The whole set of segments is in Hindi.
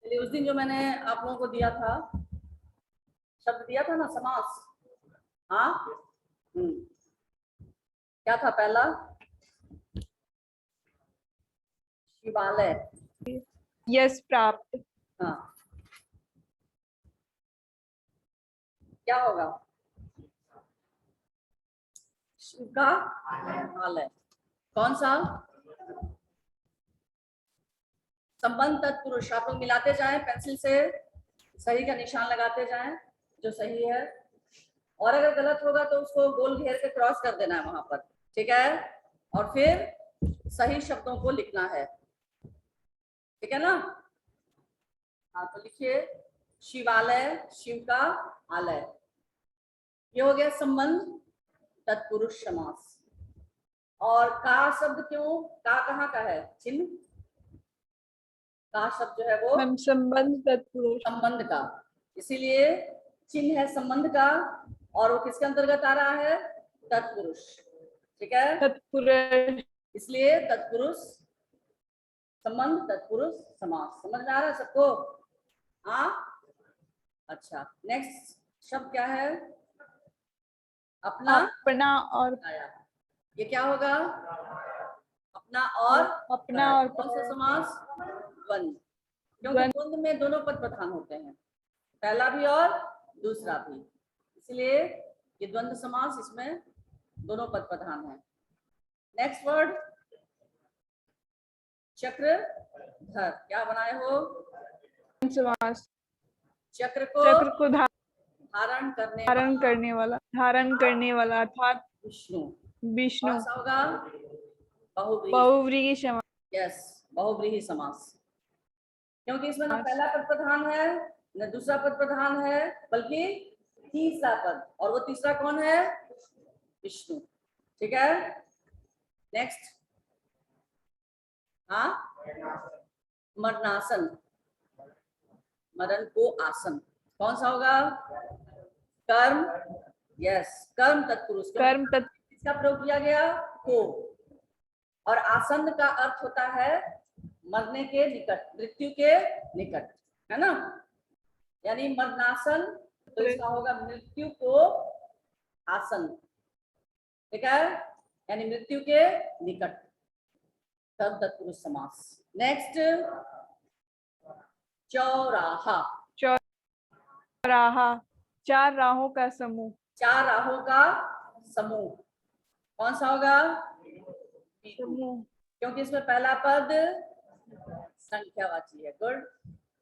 चलिए, उस दिन जो मैंने आप लोगों को दिया था, शब्द दिया था ना, समास। हाँ, क्या था पहला? शिवालय। यस, प्राप्त। हाँ, क्या होगा? शिव का आलय। कौन सा? संबंध तत्पुरुष। आप लोग मिलाते जाएं पेंसिल से, सही का निशान लगाते जाएं जो सही है, और अगर गलत होगा तो उसको गोल घेर के क्रॉस कर देना है वहां पर, ठीक है? और फिर सही शब्दों को लिखना है, ठीक है ना? हाँ, तो लिखिए शिवालय, शिव का आलय। ये हो गया संबंध तत्पुरुष समास। और का शब्द क्यों? का कहाँ का है? चिन्ह। का शब्द जो है वो मैम संबंध तत्पुरुष। संबंध का, इसीलिए चिन्ह है संबंध का, और वो किसके अंतर्गत आ रहा है? तत्पुरुष, ठीक है? तत्पुरुष। इसलिए तत्पुरुष संबंध तत्पुरुष समास। समझ में आ रहा है सबको? हाँ, अच्छा। नेक्स्ट शब्द क्या है? अपना। अपना और आया। ये क्या होगा? अपना और अपना और कौन सा समास? द्वंद। क्योंकि द्वंद। द्वंद में दोनों पद प्रधान होते हैं, पहला भी और दूसरा भी, इसलिए ये द्वंद्व समास, इसमें दोनों पद प्रधान है। Next word Chakradhar. क्या बनाए हो? समास। चक्र चक्र को धारण करने वाला अर्थात विष्णु। विष्णु। कौन सा होगा? बहुव्रीहि। बहुव्रीहि समास। यस, बहुव्रीहि समास। क्योंकि इसमें न पहला पद प्रधान है न दूसरा पद प्रधान है, बल्कि तीसरा पद, और वो तीसरा कौन है? विष्णु, ठीक है? नेक्स्ट, हाँ, मरणासन। मरण को आसन। कौन सा होगा? कर्म। यस, कर्म तत्पुरुष। कर्म तत्पुरुष। इसका प्रयोग किया गया को, और आसन का अर्थ होता है मरने के निकट, मृत्यु के निकट, है ना? यानी मरणासन, तो इसका होगा मृत्यु को आसन, ठीक है? यानी मृत्यु के निकट, कर्म तत्पुरुष समास। नेक्स्ट, चौराहा। चौराहा, चार राहों का समूह। चार राहों का समूह। कौन सा होगा? समूह। क्योंकि इसमें पहला पद संख्यावाची है। गुड।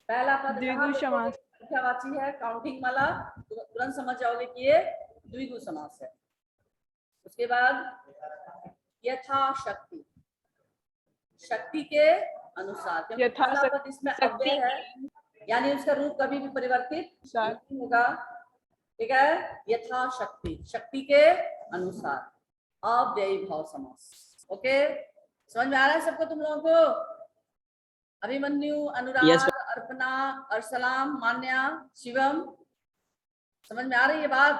पहला पद द्विगु समास। संख्यावाची है, काउंटिंग वाला, तो तुरंत समझ जाओगे कि ये द्विगु समास है। उसके बाद यथाशक्ति, शक्ति के अनुसार, क्योंकि पहला पद इसमें अव्यय है, यानी उसका रूप कभी भी परिवर्तित नहीं होगा, ठीक है? यथाशक्ति, शक्ति के अनुसार, अव्ययी भाव समास। ओके, समझ में आ रहा है सबको तुम लोगों को? अभिमन्यु, अनुराग, अर्पणा, अर्सलाम, मान्या, शिवम, समझ में आ रही है बात?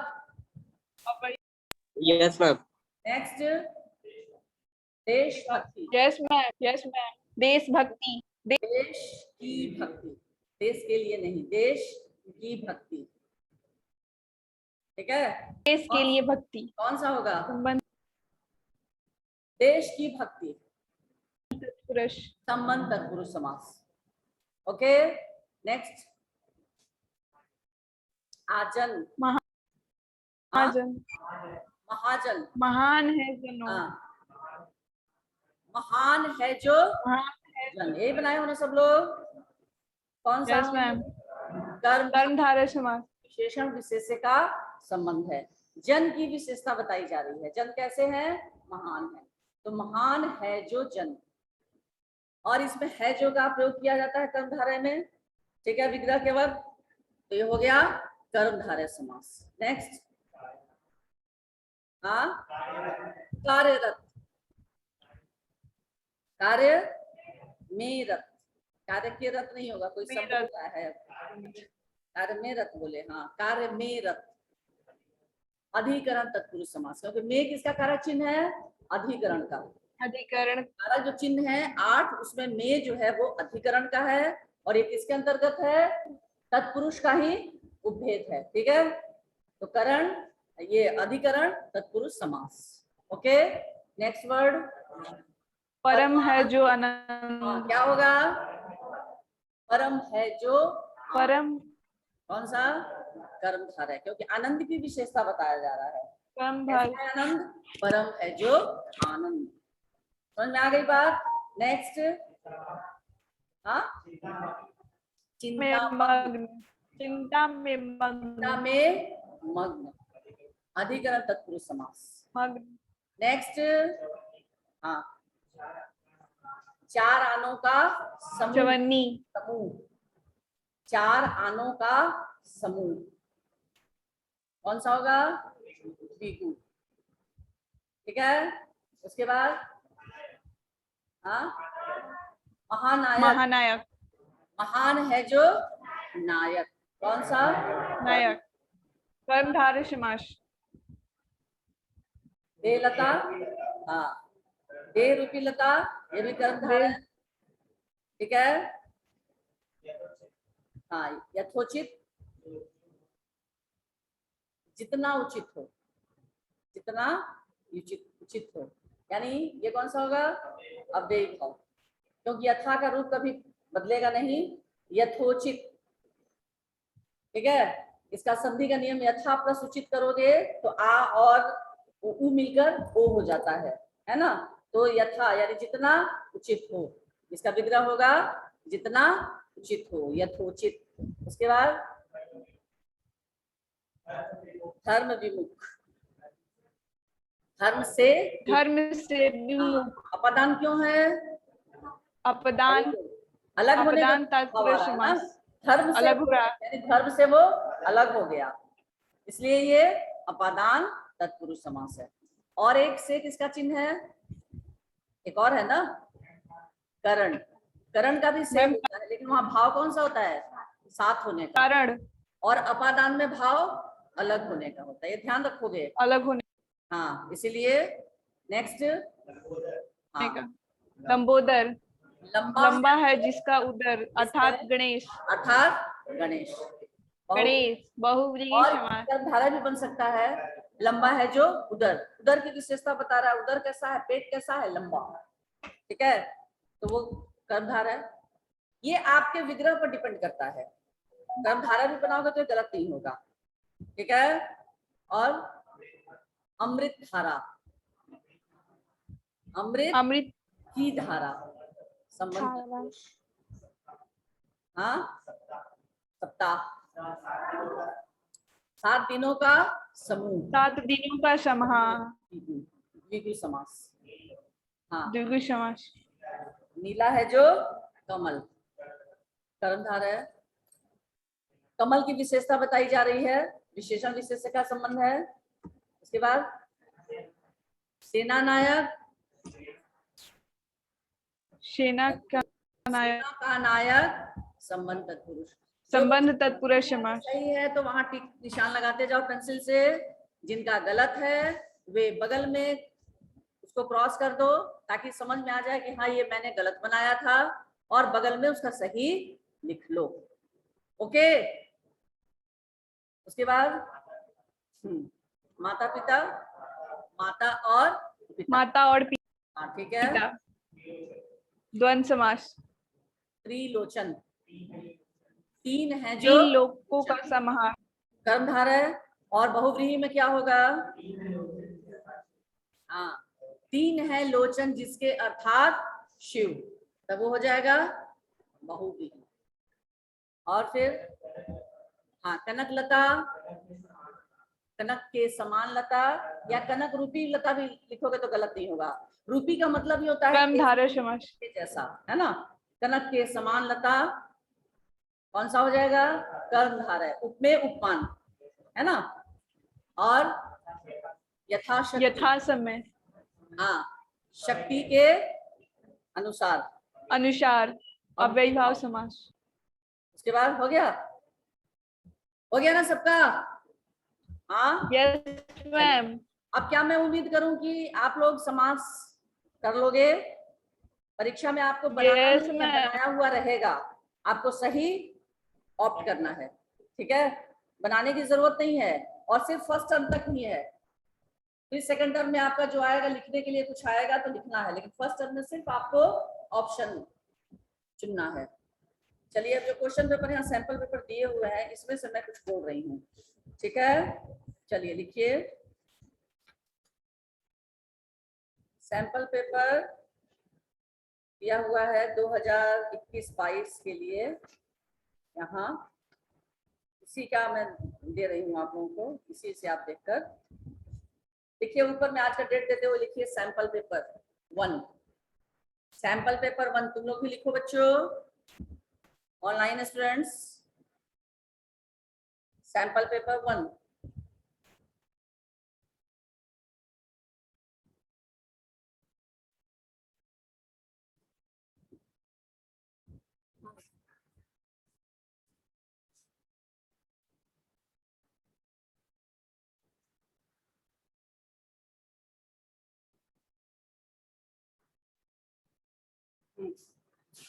Yes ma'am. नेक्स्ट, देशभक्ति। Yes ma'am, yes ma'am. देशभक्ति। देश की भक्ति, देश के लिए नहीं, देश की भक्ति, ठीक है? देश के लिए भक्ति। कौन सा होगा? संबंध देश की भक्ति, तत्पुरुष। संबंध तत्पुरुष समास। ओके, नेक्स्ट, आजन। महाजन। महाजन, महान है जनो। महान है जो जन, यही बनाए हो ना सब लोग? कौन सा? Yes ma'am. कर्मधारय समास। विशेषण विशेष्य का संबंध है। जन की विशेषता बताई जा रही है। जन कैसे है? महान है, तो महान है जो जन, और इसमें है जो का प्रयोग किया जाता है कर्मधारय में, ठीक है, विग्रह के वक्त, तो ये हो गया कर्मधारय समास। नेक्स्ट, हाँ, कार्यरत। कार्य में रत, कार्य के रत नहीं होगा, कोई शब्द होता है, कार्य में रत बोले, हाँ, कार्य में रत, अधिकरण तत्पुरुष समास। क्योंकि में किसका कारक चिन्ह है? अधिकरण का। अधिकरण कारक जो चिन्ह है 8, उसमें में जो है वो अधिकरण का है, और ये किसके अंतर्गत है? तत्पुरुष का ही उपभेद है। ठीक है, तो करण, ये अधिकरण, तत्पुरुष समास। ओके, नेक्स्ट वर्ड परम है जो हाँ, अनंत। क्या होगा? परम है जो, परम कौन सा? कर्मधारय है, क्योंकि आनंद की विशेषता बताया जा रहा है। परम कैसा भाग है आनंद? परम है जो आनंद। समझ में आ गई बात? नेक्स्ट, हाँ, चिंता में मग्न, चिंता में चिंता मग्न, में मग्न, अधिकरण तत्पुरुष समास। मग्न, नेक्स्ट, हाँ, चार आनों का समूह, चवन्नी, समूह, चार आनों का समूह, कौन सा होगा? द्विगु। ठीक है, उसके बाद हाँ, महानायक, महानायक, महान है जो नायक, कौन सा? नायक, कर्मधारय समास। देलता, हाँ, दे रूपी लता, ये भी कर्मधारय है। ठीक है, हाँ, यथोचित, जितना उचित हो, जितना उचित हो, यानी ये कौन सा होगा? अव्ययी भाव, क्योंकि यथा का रूप कभी बदलेगा नहीं, यथोचित। ठीक है, इसका संधि का नियम, यथा प्लस उचित करोगे तो आ और उ मिलकर ओ हो जाता है ना? तो यथा यानी जितना उचित हो, इसका विग्रह होगा जितना उचित हो, यथोचित। उसके बाद धर्म विमुख, धर्म से विमुख, अपदान क्यों है? अपदान, अलग होने का अपदान भाव आ तत्पुरुष रहा है ना, समास। धर्म से, अलग हो रहा, यानी धर्म से वो अलग हो गया, इसलिए ये अपादान तत्पुरुष समास है। और एक से किसका चिन्ह है? एक और है ना, करण। करण का भी सेम होता है, लेकिन वहां भाव कौन सा होता है? साथ होने का, कारण, और अपादान में भाव अलग होने का होता है, ये ध्यान रखोगे। अलग होने हाँ, इसीलिए नेक्स्ट, हाँ, का। लंबोदर, लंबा लंबा है जिसका उदर, अर्थात गणेश, अर्थात गणेश। गणेश बहुव्रीहि और समास। कर्मधारय भी बन सकता है, लंबा है जो उदर, उदर की विशेषता बता रहा है, उदर कैसा है? पेट कैसा है? लंबा। ठीक है, तो वो कर्मधारय, ये आपके विग्रह पर डिपेंड करता है। कर्मधारय भी बनाओगे तो गलत नहीं होगा। ठीक है, और अमृत धारा, अमृत की धारा, संबंध, हाँ, सप्ताह, 7 दिनों का समूह, 7 दिनों का समूह, द्विगु समास। हाँ, द्विगु समास। नीला है जो कमल, कर्मधारय है। कमल की विशेषता बताई जा रही है, विशेषण विशेषण का संबंध है। उसके बाद सेना नायक, सेना का नायक, सेना का नायक, संबंध तत्पुरुष, संबंध तत्पुरुष समास। सही है तो वहां टिक निशान लगाते जाओ पेंसिल से, जिनका गलत है वे बगल में उसको क्रॉस कर दो, ताकि समझ में आ जाए कि हाँ ये मैंने गलत बनाया था, और बगल में उसका सही लिख लो। ओके, उसके बाद माता पिता, माता और पिता, माता और पिता, हाँ ठीक है। द्वंद्व समास। त्रिलोचन, 3 है जो 3 लोकों का समूह, कर्मधारय, और बहुव्रीहि में क्या होगा? हाँ, 3 है लोचन जिसके, अर्थात शिव, तब वो हो जाएगा बहुव्रीहि। और फिर हाँ, कनक लता, कनक के समान लता, या कनक रूपी लता भी लिखोगे तो गलत नहीं होगा। रूपी का मतलब ये होता है कर्मधारय समास, जैसा, है ना? कनक के समान लता कौन सा हो जाएगा? कर्मधारय, उपमेय उपमान, है ना? और यथाशक्ति, यथा समय, हाँ, शक्ति के अनुसार, अनुसार, अव्ययी भाव समास। उसके बाद हो गया ना सबका? हाँ, यस मैम। अब क्या मैं उम्मीद करूं कि आप लोग समास कर लोगे? परीक्षा में आपको बनाना Yes, नहीं है, ma'am. बनाया हुआ रहेगा, आपको सही ऑप्ट करना है, ठीक है। बनाने की जरूरत नहीं है, और सिर्फ फर्स्ट टर्म तक ही है। फिर सेकंड टर्म में आपका जो आएगा, लिखने के लिए कुछ आएगा तो लिखना है, लेकिन फर्स्ट टर्म में सिर्फ आपको ऑप्शन चुनना है। चलिए, अब जो क्वेश्चन पेपर यहाँ सैंपल पेपर दिए हुए हैं, इसमें से मैं कुछ बोल रही हूँ, ठीक है। चलिए लिखिए, सैंपल पेपर दिया हुआ है 2021-22 के लिए। यहाँ इसी का मैं दे रही हूँ आप लोगों को, इसी से आप देखकर देखिए। ऊपर में आज का डेट देते हुए लिखिए सैंपल पेपर 1। सैंपल पेपर 1 तुम लोग भी लिखो बच्चों, ऑनलाइन स्टूडेंट्स। Sample paper 1।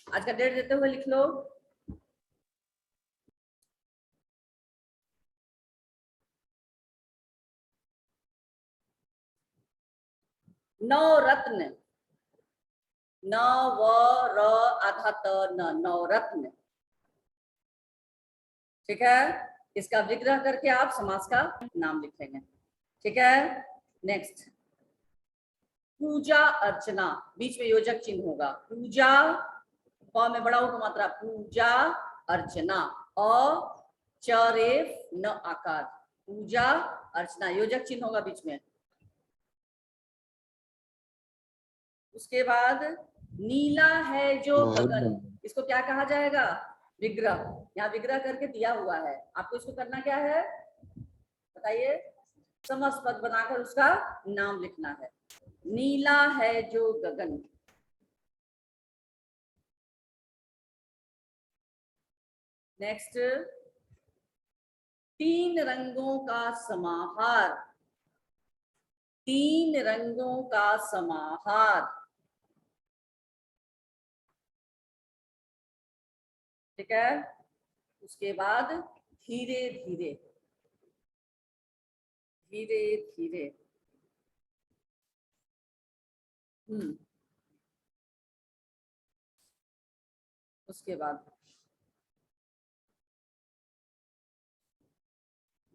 आज का डेट देते हुए लिख लो। नवरत्न, न व र आधा त न, नवरत्न, ठीक है। इसका विग्रह करके आप समास का नाम लिखेंगे, ठीक है। नेक्स्ट, पूजा अर्चना, बीच में योजक चिन्ह होगा। पूजा, प में बड़ा हो मात्रा, पूजा अर्चना, चरेफ न आकार, पूजा अर्चना, योजक चिन्ह होगा बीच में। उसके बाद नीला है जो गगन, इसको क्या कहा जाएगा? विग्रह। यहाँ विग्रह करके दिया हुआ है, आपको इसको करना क्या है बताइए? समस्त पद बनाकर उसका नाम लिखना है। नीला है जो गगन। नेक्स्ट, 3 रंगों का समाहार, 3 रंगों का समाहार, ठीक है। उसके बाद धीरे धीरे, धीरे धीरे। उसके बाद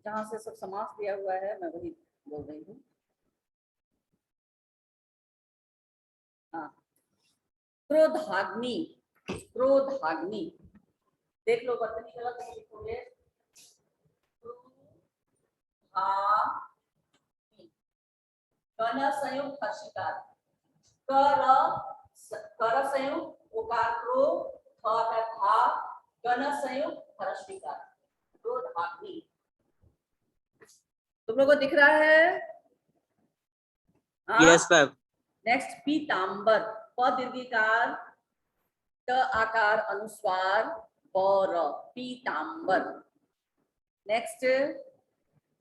जहां से सब समास दिया हुआ है मैं वही बोल रही हूँ। हाँ, क्रोधाग्नि, क्रोधाग्नि, देख लो वर्तनी गलत नहीं लिखोगे। कन संयुक्त हर्षिकार, कर संयुक्त ओकार क्रो, थ का था, गण संयुक्त हर्षिकार, क्रोधाग्नि। तुम लोगों को दिख रहा है? Yes ma'am. नेक्स्ट, पीतांबर, प दीर्घिकार, त आकार अनुस्वार, बर, पीतांबर। नेक्स्ट,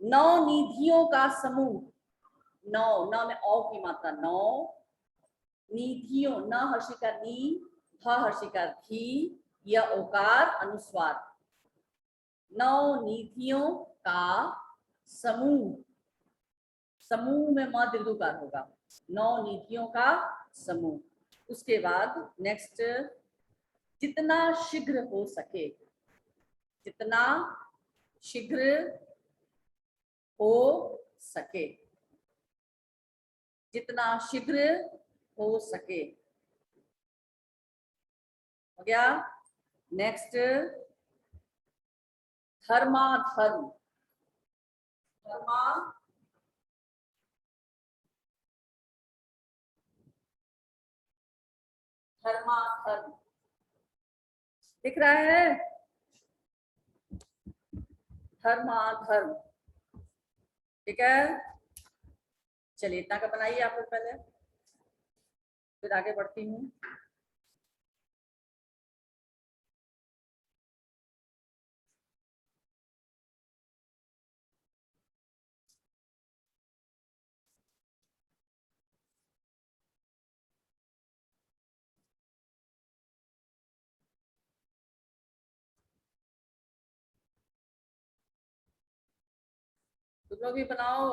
9 निधियों का समूह, 9, न में औ की मात्रा, 9 निधियों, न हर्षिका नी, ध हर्षिका धी, य ओकार अनुस्वार, 9 निधियों का समूह, समूह में म दीर्घकार होगा, 9 निधियों का समूह। उसके बाद नेक्स्ट, जितना शीघ्र हो सके, जितना शीघ्र हो सके, जितना शीघ्र हो सके, हो गया। नेक्स्ट, धर्माधर्म, धर्मा धर्माधर्म, दिख रहा है? धर्माधर्म, ठीक है। चलिए इतना का बनाइए आप लोग पहले, फिर आगे बढ़ती हूँ। तुम लोग भी बनाओ।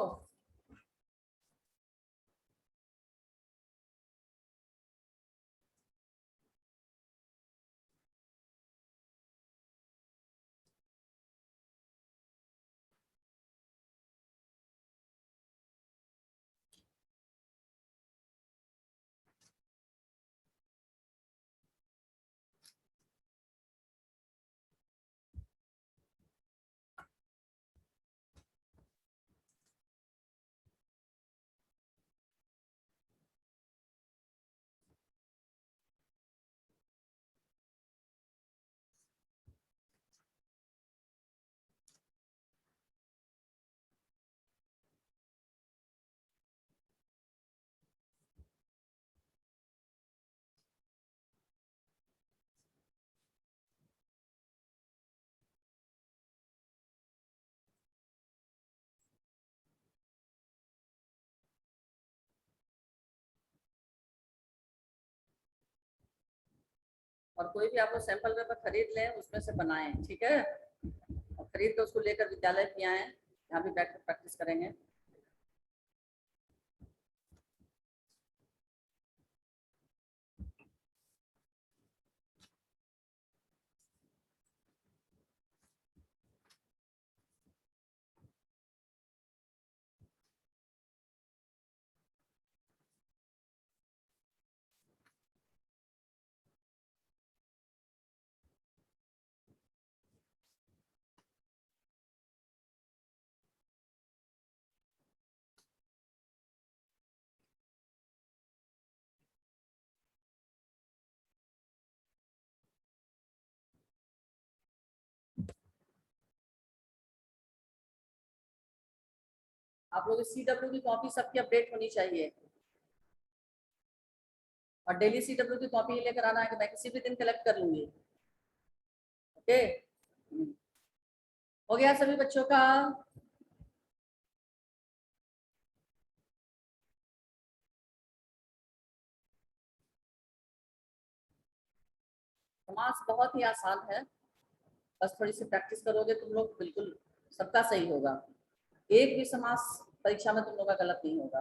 और कोई भी आप लोग सैंपल पेपर खरीद लें, उसमें से बनाएं, ठीक है। और खरीद के उसको लेकर विद्यालय भी आए, यहाँ भी बैठ कर प्रैक्टिस करेंगे। आप लोग CW की कॉपी सबकी अपडेट होनी चाहिए, और डेली CW की कॉपी लेकर आना है कि मैं किसी भी दिन कलेक्ट कर लूंगी। ओके, हो गया सभी बच्चों का? समास बहुत ही आसान है, बस थोड़ी सी प्रैक्टिस करोगे तुम लोग, बिल्कुल सबका सही होगा। एक भी समास परीक्षा में तुम लोग का गलत नहीं होगा।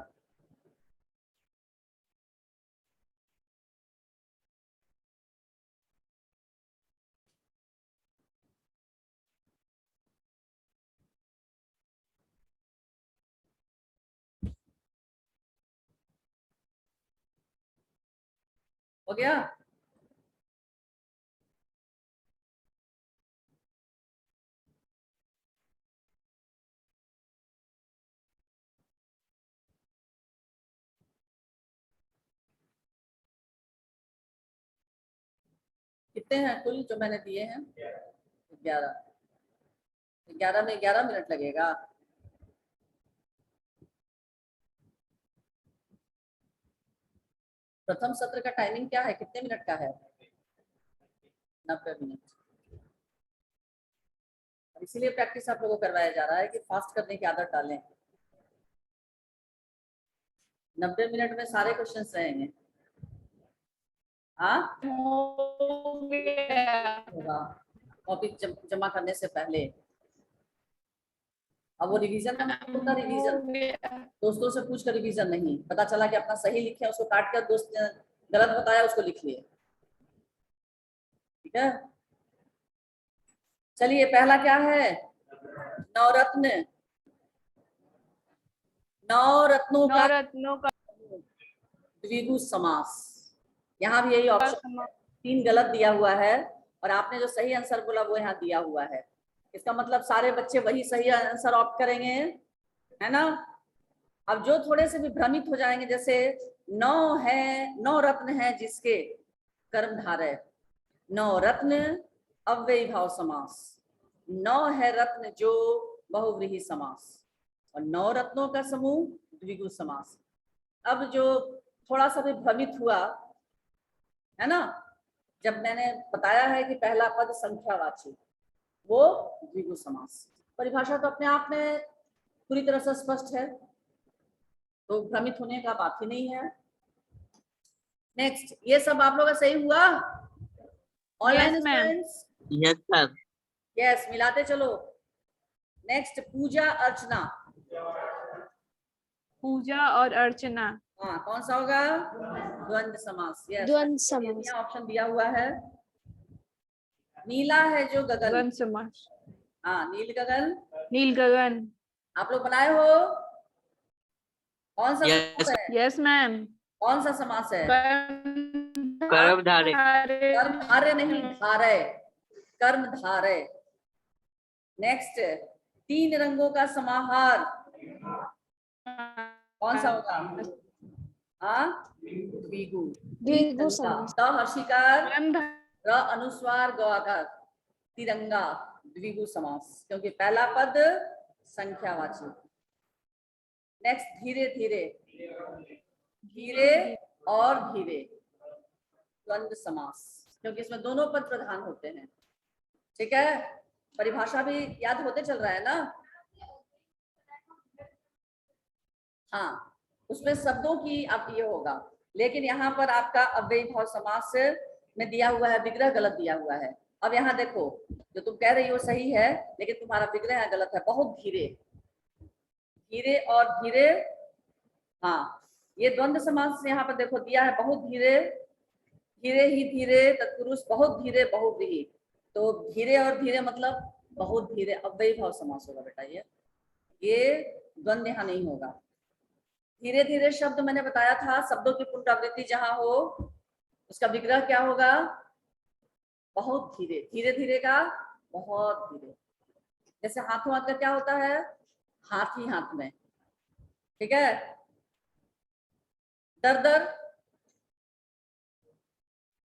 हो गया? कितने हैं कुल जो मैंने दिए हैं? 11। 11 में 11 मिनट लगेगा। प्रथम सत्र का टाइमिंग क्या है, कितने मिनट का है? 90 मिनट। इसीलिए प्रैक्टिस आप लोगों को करवाया जा रहा है कि फास्ट करने की आदत डालें। 90 मिनट में सारे क्वेश्चंस रहेंगे। हाँ, हो गया। होगा कॉपी जमा करने से पहले। अब वो रिवीजन में होता, रिवीजन हो गया। दोस्तों से पूछ कर रिवीजन नहीं, पता चला कि अपना सही लिखे, उसको काट कर दोस्त ने गलत बताया उसको लिख लिए, ठीक है। चलिए, पहला क्या है? नवरत्न। नवरत्नों का नवरत्नों का द्विगु समास। यहाँ भी यही ऑप्शन समास। 3 गलत दिया हुआ है, और आपने जो सही आंसर बोला वो यहाँ दिया हुआ है। इसका मतलब सारे बच्चे वही सही आंसर ऑप्ट करेंगे, है ना। अब जो थोड़े से भी भ्रमित हो जाएंगे, जैसे नौ है, नौ रत्न है जिसके कर्मधारय, नौ रत्न अव्ययी भाव समास, नौ है रत्न जो बहुव्रीहि समास, और 9 रत्नों का समूह द्विगु समास। अब जो थोड़ा सा भी भ्रमित हुआ है ना, जब मैंने बताया है कि पहला पद संख्यावाची, वो द्विगु समास। परिभाषा तो अपने आप में पूरी तरह से स्पष्ट है, तो भ्रमित होने का बात ही नहीं है। नेक्स्ट, ये सब आप लोग का सही हुआ? Online Yes, ma'am. Students? Yes sir. Yes, मिलाते चलो। नेक्स्ट, पूजा अर्चना। पूजा और अर्चना। हाँ, कौन सा होगा? द्वंद्व समास। यस, द्वंद्व समास। यहाँ ऑप्शन दिया हुआ है। नीला है जो गगन। द्वंद्व समास। हाँ, नील गगन। नील गगन। आप लोग बनाए हो? कौन सा समास है? Yes ma'am. कौन सा समास है? कर्मधारय। कर्मधारय नहीं, धारय। कर्मधारय। नेक्स्ट, 3 रंगों का समाहार कौन सा होगा? हाँ, द्विगु। द्विगु समास। द हर्षिकार, कर्मधारय। र अनुस्वार, ग आकार, तिरंगा, द्विगु समास, क्योंकि पहला पद संख्यावाची। नेक्स्ट, धीरे धीरे। धीरे और धीरे, द्वंद्व समास, क्योंकि इसमें दोनों पद प्रधान होते हैं। ठीक है, परिभाषा भी याद होते चल रहा है ना? हाँ, उसमें शब्दों की आप ये होगा, लेकिन यहाँ पर आपका अव्ययी भाव समास में दिया हुआ है, विग्रह गलत दिया हुआ है। अब यहाँ देखो, जो तुम कह रही हो सही है, लेकिन तुम्हारा विग्रह यहाँ गलत है। बहुत धीरे, धीरे और धीरे। हाँ, ये द्वंद्व समास यहाँ पर देखो दिया है, बहुत धीरे, धीरे ही धीरे, तत्पुरुष, बहुत धीरे, बहुव्रीहि। तो धीरे और धीरे मतलब बहुत धीरे, अव्ययी भाव समास होगा बेटा। ये द्वंद्व यहाँ नहीं होगा। धीरे धीरे शब्द मैंने बताया था, शब्दों की पुनरावृत्ति जहां हो उसका विग्रह क्या होगा? बहुत धीरे। धीरे धीरे का बहुत धीरे। जैसे हाथों हाथ का क्या होता है? हाथ ही हाथ में। ठीक है, दर दर,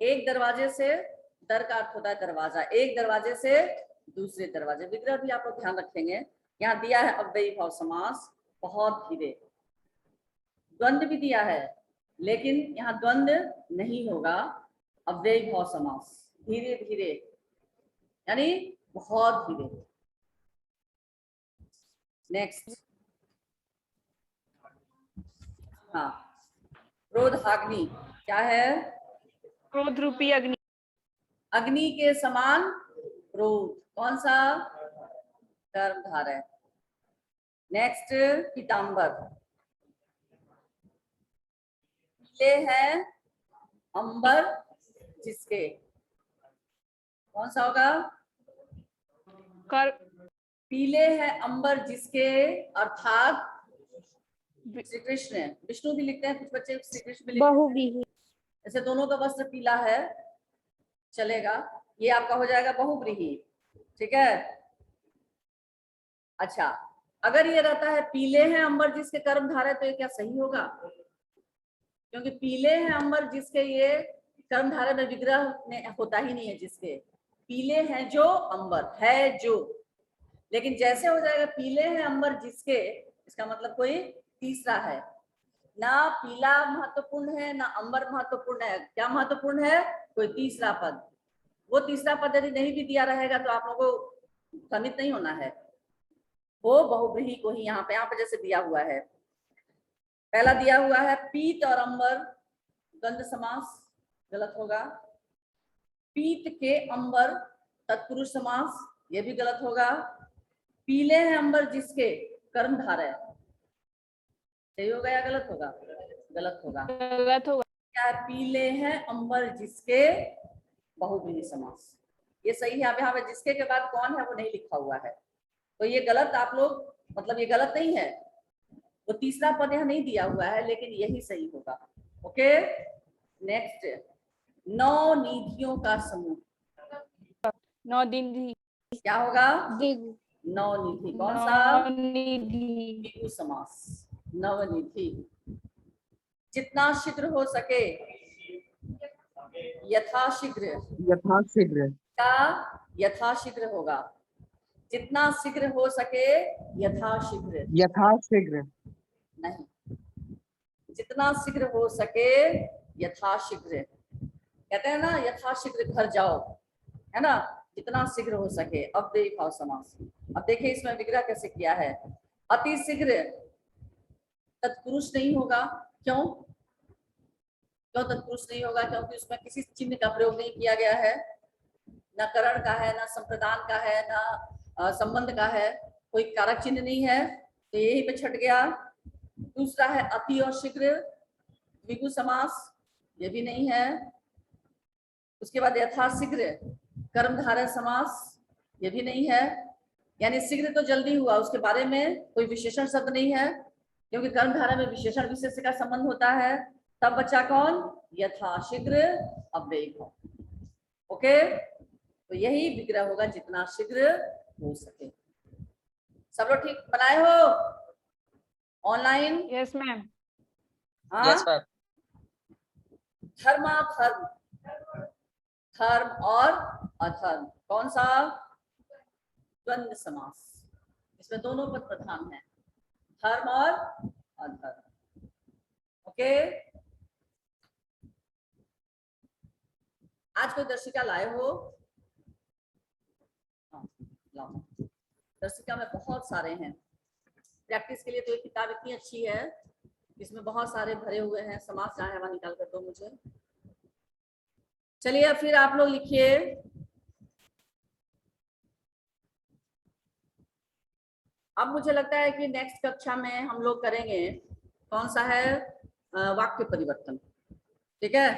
एक दरवाजे से, दर का अर्थ होता है दरवाजा, एक दरवाजे से दूसरे दरवाजे। विग्रह भी आप लोग ध्यान रखेंगे। यहाँ दिया है अव्ययी भाव समास, बहुत धीरे। द्वंद्व भी दिया है, लेकिन यहाँ द्वंद्व नहीं होगा, अव्ययी भाव समास। धीरे धीरे यानी बहुत धीरे। नेक्स्ट, हाँ, क्रोधाग्नि क्या है? क्रोध रूपी अग्नि। अग्नि के समान क्रोध, कौन सा? कर्मधारय। नेक्स्ट, पीतांबर, पीले हैं अंबर जिसके, कौन सा होगा? कर पीले हैं अंबर जिसके, अर्थात श्री कृष्ण। विष्णु भी लिखते हैं कुछ बच्चे, श्री कृष्ण भी लिखते हैं। बहुव्रीहि। ऐसे दोनों का वस्त्र पीला है, चलेगा। ये आपका हो जाएगा बहुव्रीहि। ठीक है, अच्छा, अगर ये रहता है पीले हैं अंबर जिसके कर्मधारय, तो ये क्या सही होगा? क्योंकि पीले हैं अंबर जिसके, ये कर्मधारय में विग्रह होता ही नहीं है। जिसके, पीले हैं जो, अंबर है जो। लेकिन जैसे हो जाएगा पीले हैं अंबर जिसके, इसका मतलब कोई तीसरा है। ना पीला महत्वपूर्ण है, ना अंबर महत्वपूर्ण है। क्या महत्वपूर्ण है? कोई तीसरा पद। वो तीसरा पद यदि नहीं भी दिया रहेगा तो आप लोगों को भ्रमित नहीं होना है। वो बहुव्रीहि को ही यहाँ पे जैसे दिया हुआ है। पहला दिया हुआ है पीत और अंबर, द्वंद्व समास, गलत होगा। पीत के अंबर, तत्पुरुष समास, ये भी गलत होगा। पीले हैं अंबर जिसके, कर्मधारय, सही होगा या गलत होगा? गलत होगा। गलत होगा। क्या? पीले हैं अंबर जिसके, बहुव्रीहि समास। ये सही है। अब यहाँ पे जिसके के बाद कौन है वो नहीं लिखा हुआ है, तो ये गलत आप लोग, मतलब ये गलत नहीं है। वो तीसरा पद यहाँ नहीं दिया हुआ है, लेकिन यही सही होगा। ओके, नेक्स्ट, 9 निधियों का समूह, 9 दिन भी। क्या होगा? द्विगु। 9 निधि, कौन सा? निधि। द्विगु समास, नवनिधि। जितना शीघ्र हो सके, यथाशीघ्र, यथाशीघ्र, का यथाशीघ्र होगा। जितना शीघ्र हो सके, यथाशीघ्र यथाशीघ्र, नहीं, जितना शीघ्र हो सके, यथाशीघ्र। कहते हैं ना, यथाशीघ्र घर जाओ, है ना? जितना शीघ्र हो सके, अव्ययी भाव समास। अब देखिए इसमें विग्रह कैसे किया है। अति शीघ्र तत्पुरुष नहीं होगा। क्यों? क्यों तत्पुरुष नहीं होगा? क्योंकि उसमें किसी चिन्ह का प्रयोग नहीं किया गया है, ना करण का है, ना संप्रदान का है, ना संबंध का है, कोई कारक चिन्ह नहीं है, तो यही पे छट गया। दूसरा है अति और शीघ्र, द्विगु समास, ये भी नहीं है। उसके बाद यथाशीघ्र कर्मधारय समास, ये भी नहीं है। यानी शीघ्र तो जल्दी हुआ, उसके बारे में कोई विशेषण शब्द नहीं है, क्योंकि कर्मधारय में विशेषण विशेष का संबंध होता है। तब बचा कौन? यथाशीघ्र अव्ययी भाव। ओके, तो यही विग्रह होगा जितना शीघ्र हो सके। सब लोग ठीक बनाए हो ऑनलाइन? Yes ma'am. हाँ, यस मैम। धर्माधर्म, धर्म और अधर्म, कौन सा? द्वंद्व समास, इसमें दोनों पद प्रधान है, धर्म और अधर्म। ओके, आज कोई दर्शिका लाए हो? हाँ, लाओ। दर्शिका में बहुत सारे हैं, प्रैक्टिस के लिए तो ये किताब इतनी अच्छी है, इसमें बहुत सारे भरे हुए हैं। समास जहाँ है वहाँ निकाल कर दो मुझे। चलिए अब फिर आप लोग लिखिए। अब मुझे लगता है कि नेक्स्ट कक्षा में हम लोग करेंगे कौन सा है, वाक्य परिवर्तन। ठीक है,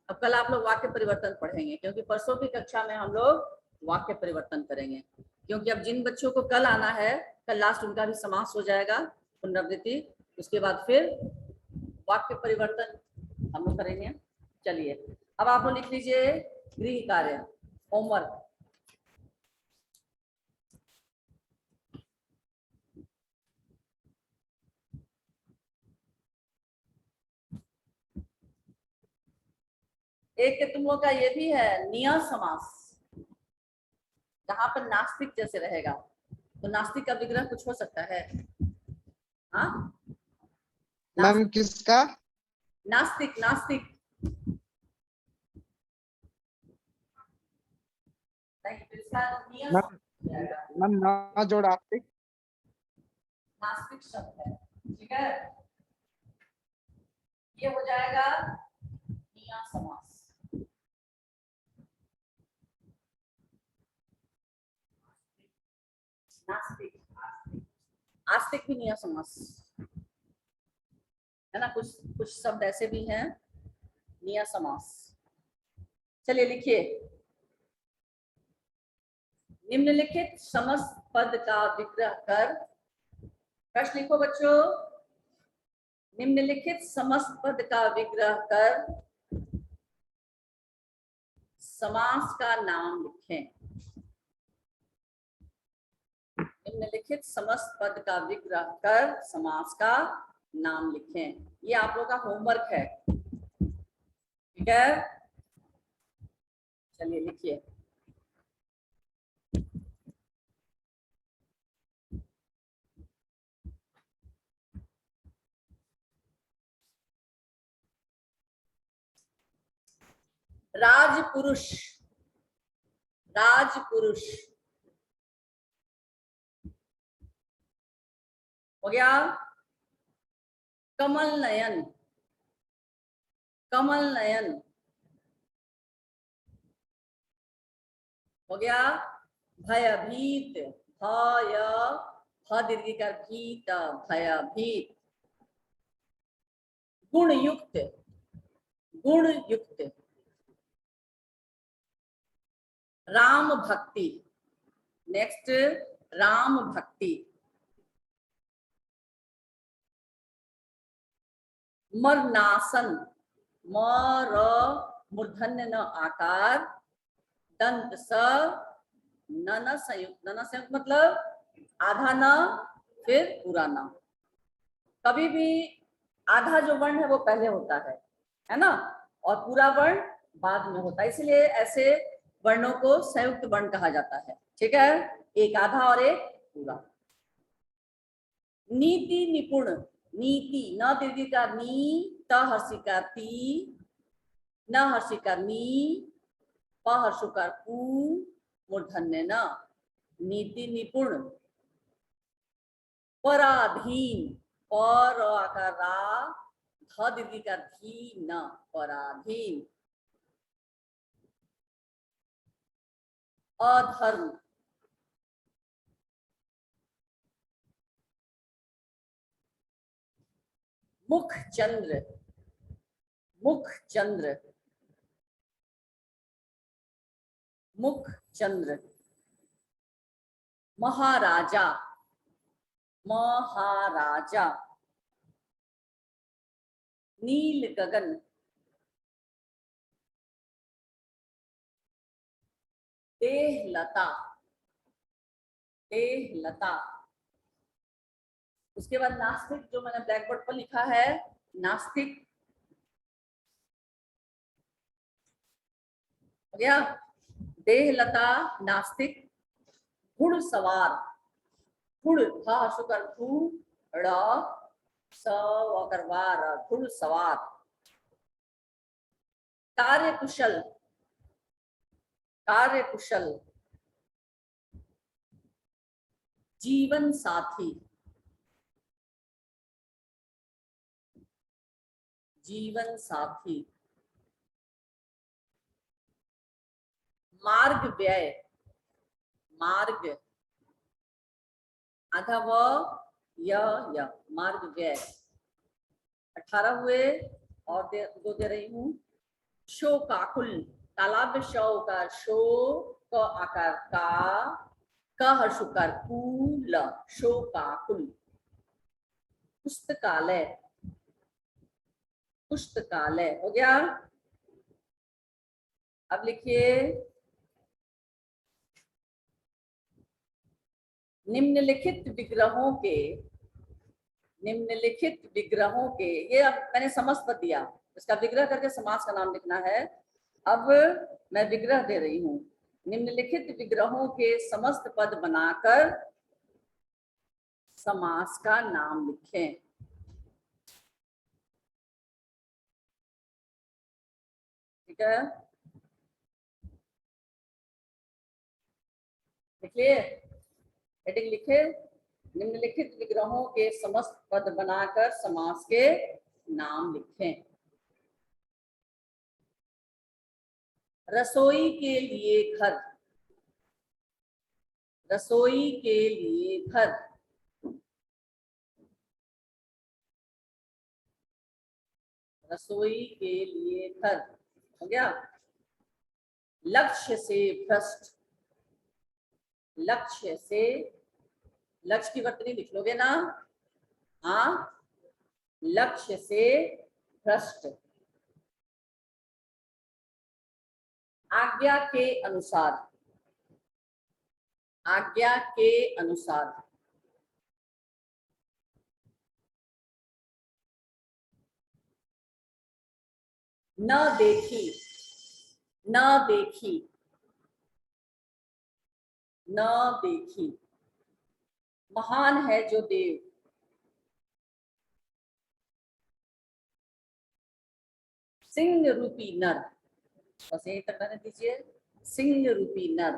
अब कल आप लोग वाक्य परिवर्तन पढ़ेंगे, क्योंकि परसों की कक्षा में हम लोग वाक्य परिवर्तन करेंगे। क्योंकि अब जिन बच्चों को कल आना है, कल लास्ट उनका भी समास हो जाएगा, पुनरावृत्ति, उसके बाद फिर वाक्य परिवर्तन हम लोग करेंगे। चलिए अब आप लोग लिख लीजिए गृह कार्य, होमवर्क। एक तुम लोग का ये भी है निया समास, जहां पर नास्तिक जैसे रहेगा, तो नास्तिक का विग्रह कुछ हो सकता है? हाँ, मैम किसका? नास्तिक, नास्तिक नहीं, तो इसका निया मैम समास हो जाएगा। मैम ना जोड़ आस्तिक। नास्तिक शब्द है, ठीक है, ये हो जाएगा निया समास। नास्तिक, आस्तिक, आस्तिक भी निया समास है ना, कुछ कुछ शब्द ऐसे भी हैं निया समास। चलिए लिखिए, निम्नलिखित समस्त पद का विग्रह कर, प्रश्न लिखो बच्चों, निम्नलिखित समस्त पद का विग्रह कर समास का नाम लिखें। निम्नलिखित समस्त पद का विग्रह कर समास का नाम लिखें। ये आप लोगों का होमवर्क है, ठीक है। चलिए लिखिए, राजपुरुष, राजपुरुष हो गया। कमल नयन, कमल नयन हो गया। भयभीत, भय, भ दीर्घ का भीत, भयभीत। गुणयुक्त, गुणयुक्त। राम भक्ति, नेक्स्ट राम भक्ति। मरनासन, मर मूर्धन्य न आकार, दंत स, न संयुक्त, न संयुक्त मतलब आधा न फिर पूरा न। कभी भी आधा जो वर्ण है वो पहले होता है ना, और पूरा वर्ण बाद में होता है, इसलिए ऐसे वर्णों को संयुक्त वर्ण कहा जाता है। ठीक है, एक आधा और एक पूरा। नीति निपुण, नीति, न दीर्घ का नी, त हर्षी का ती, न हर्षी का नी, प हर्षु का पू, मूर्धन्य न। नीति निपुण। पराधीन, पर आकार रा, ध दीर्घ का धी, न, पराधीन। अधर्म, मुख चंद्र, मुख चंद्र, मुख चंद्र। महाराजा, महाराजा। नील गगन, देहलता, देहलता। उसके बाद नास्तिक, जो मैंने ब्लैक बोर्ड पर लिखा है, नास्तिक हो गया। देहलता, नास्तिक। घुड़सवार, घुड़ था शुकर घु ड़ स वकरवार, घुड़सवार। कार्यकुशल, कार्यकुशल। जीवन साथी, जीवन साथी। मार्ग व्यय, मार्ग आधा व य, मार्ग व्यय। 18 हुए और दो दे रही हूं। शोकाकुल, तालाब में शौ का शो, क आकार का, क हर्षुकार कुल, शोकाकुल। पुस्तकालय, पुस्तकालय हो गया। अब लिखिए निम्नलिखित विग्रहों के, निम्नलिखित विग्रहों के, ये अब मैंने समस्त पद दिया, इसका विग्रह करके समास का नाम लिखना है। अब मैं विग्रह दे रही हूं। निम्नलिखित विग्रहों के समस्त पद बनाकर समास का नाम लिखें। ठीक है, लिखिए, हेडिंग लिखे, निम्नलिखित विग्रहों के समस्त पद बनाकर समास के नाम लिखें। रसोई के लिए घर, रसोई के लिए घर। रसोई के लिए घर हो गया। लक्ष्य से भ्रष्ट, लक्ष्य से, लक्ष्य की वर्तनी लिख लोगे ना? हाँ, लक्ष्य से भ्रष्ट। आज्ञा के अनुसार, आज्ञा के अनुसार। न देखी, न देखी, न देखी। महान है जो देव, सिंह रूपी नर, बस यही तक रहने दीजिए। सिंह रूपी नर,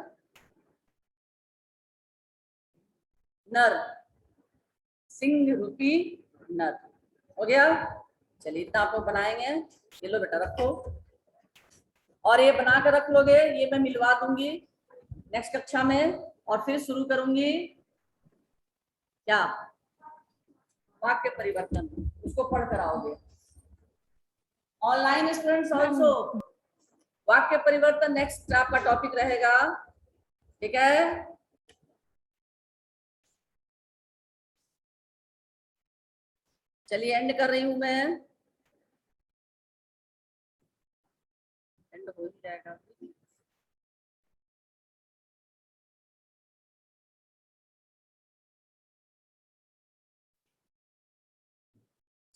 नर, सिंह रूपी नर हो गया। चलिए इतना आप लोग बनाएंगे, ये लो बेटा रखो, और ये बना कर रख लोगे, ये मैं मिलवा दूंगी नेक्स्ट कक्षा में, और फिर शुरू करूंगी क्या, वाक्य परिवर्तन, उसको पढ़ कर आओगे। ऑनलाइन स्टूडेंट्स ऑल्सो वाक्य परिवर्तन नेक्स्ट आपका टॉपिक रहेगा। ठीक है, चलिए एंड कर रही हूं मैं, एंड हो ही जाएगा।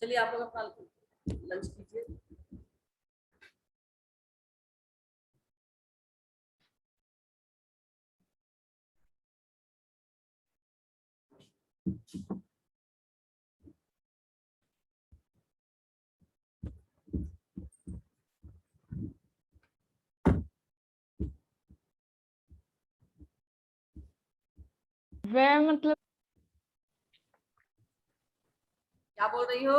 चलिए आप लोग अपना लंच कीजिए। वह मतलब क्या बोल रही हो?